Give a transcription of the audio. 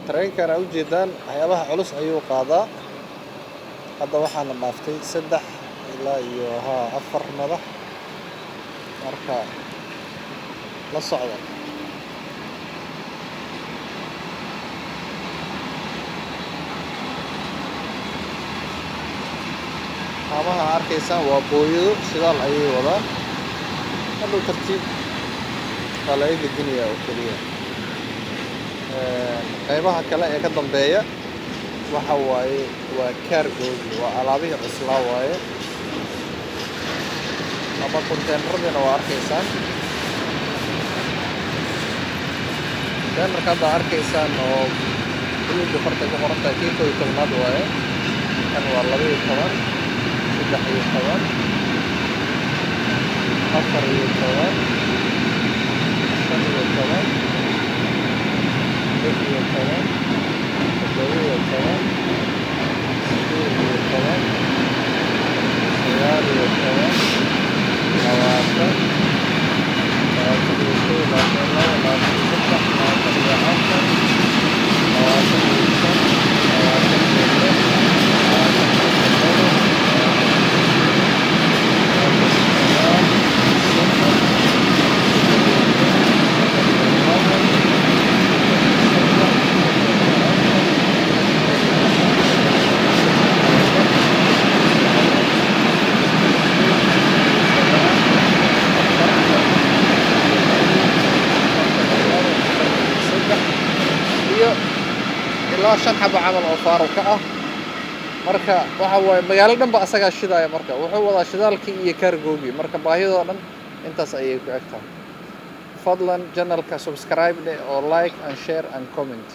tareenkan aad u jeedaan waxyaabaha culus ayuu qaadaa. Hadda waxaana dhaaftay 3 ilaa iyo 4 madax. Marka la socdo. Haamaha arkaysaan waa booyado shidaal ayay wadaan. Hadda tartiib waa laga dejinayaa oo keliya. Qaybaha kale ee ka dambeeya waxa waaye waa cargo waa alaabihii cuslaa waaye. Ama containeradina waa arkaysaan. Containerka hadda arkaysaan oo buluuga farta ku qoran tahay kii 11aad waaye. Kan waa 12, 13, ilaa 5 xabo camal oo faaruq ka ah. Marka waxa waaye magaalo dhanba asaga shidaaya marka wuxuu wadaa shidaalkii iyo cargo-gii. Marka baahidooda dhan intaas ayay ku egtahay. Fadlan channelka subscribe oo like and share and comment.